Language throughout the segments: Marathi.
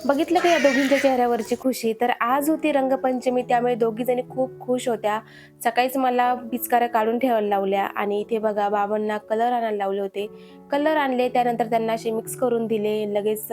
बघितलं का या दोघींच्या चेहऱ्यावरची खुशी. तर आज होती रंगपंचमी, त्यामुळे दोघी जणी खूप खुश होत्या. सकाळीच मला पिचकाऱ्या काढून ठेवायला लावल्या आणि इथे बघा बाबांना कलर आणायला लावले होते. कलर आणले, त्यानंतर त्यांना असे मिक्स करून दिले. लगेच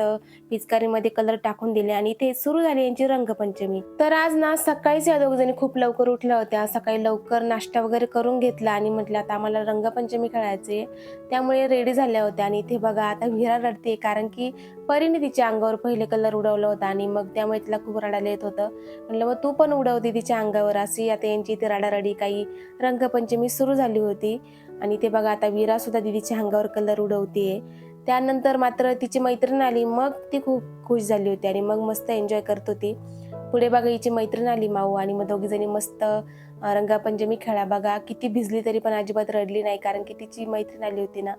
पिचकारीमध्ये कलर टाकून दिले आणि इथे सुरू झाली यांची रंगपंचमी. तर आज ना सकाळीच या दोघी जणी खूप लवकर उठल्या होत्या. सकाळी लवकर नाश्ता वगैरे करून घेतला आणि म्हटलं आता आम्हाला रंगपंचमी खेळायची, त्यामुळे रेडी झाल्या होत्या. आणि इथे बघा आता विरा रडते, कारण की परीने तिच्या अंगावर पहिले कलर उडवला होता आणि मग त्यामुळे तिला खूप रडायला येत होतं. म्हटलं मग तू पण उडवते तिच्या अंगावर. अशी आता यांची इथे रडारडी, काही रंगपंचमी सुरू झाली होती. आणि ते बघा आता विरा सुद्धा दीदीच्या अंगावर कलर उडवतीये. त्यानंतर मात्र तिची मैत्रीण आली, मग ती खूप खुश झाली होती आणि मग मस्त एन्जॉय करत होती. पुढे बघा हिची मैत्रीण आली माऊ, आणि मग दोघी जणी मस्त रंगपंचमी खेळा. बघा किती भिजली तरी पण अजिबात रडली नाही, कारण की तिची मैत्रीण आली होती ना.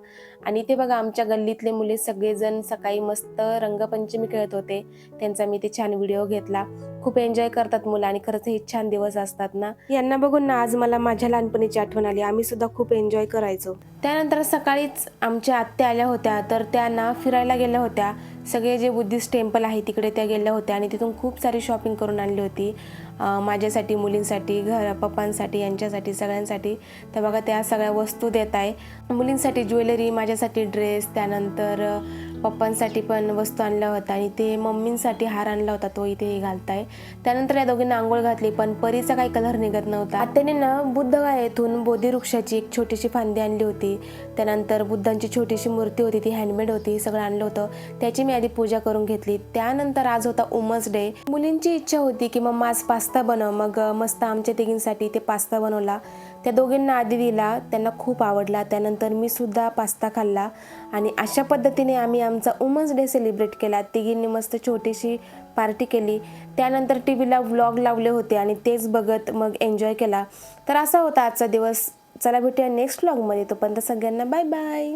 आणि ते बघा आमच्या गल्लीतले मुले सगळेजण सकाळी मस्त रंगपंचमी खेळत होते. त्यांचा मी ते छान व्हिडिओ घेतला. खूप एन्जॉय करतात मुलं आणि खरंच हे छान दिवस असतात ना. यांना बघून ना आज मला माझ्या लहानपणीची आठवण आली. आम्ही सुद्धा खूप एन्जॉय करायचो. त्यानंतर सकाळीच आमच्या आत्या आल्या होत्या, तर त्या ना फिरायला गेल्या होत्या. सगळे जे बुद्धिस्ट टेम्पल आहे तिकडे त्या गेल्या होत्या आणि तिथून खूप सारी शॉपिंग करून आणली होती. माझ्यासाठी, मुलींसाठी, पप्पांसाठी, यांच्यासाठी, सगळ्यांसाठी. तर बघा त्या सगळ्या वस्तू देत आहे. मुलींसाठी ज्वेलरी, माझ्यासाठी ड्रेस, त्यानंतर पप्पांसाठी पण वस्तू आणल्या होत्या आणि ते मम्मींसाठी हार आणला होता, तो इथे घालताय. त्यानंतर या दोघींना आंघोळ घातली, पण परीचा काही कलर निघत नव्हता. आत्याने ना बुद्धगया बोधी वृक्षाची एक छोटीशी फांदी आणली होती. त्यानंतर बुद्धांची छोटीशी मूर्ती होती, ती हँडमेड होती, सगळं आणलं होतं. त्याची मी आधी पूजा करून घेतली. त्यानंतर आज होता वुमन्स डे. मुलींची इच्छा होती की मग आज पास्ता बनव, मग मस्त आमच्या तिघींसाठी ते पास्ता बनवला. त्या दोघींना आधी दिला, त्यांना खूप आवडला. त्यानंतर मी सुद्धा पास्ता खाल्ला आणि अशा पद्धतीने आम्ही आमचा वुमन्स डे सेलिब्रेट केला. तिघींनी मस्त छोटीशी पार्टी केली. त्यानंतर टीव्हीला व्लॉग लावले होते आणि तेच बघत मग एन्जॉय केला. तर असा होता आजचा दिवस. चला भेटूया नेक्स्ट व्लॉगमध्ये. तोपर्यंत सगळ्यांना बाय बाय.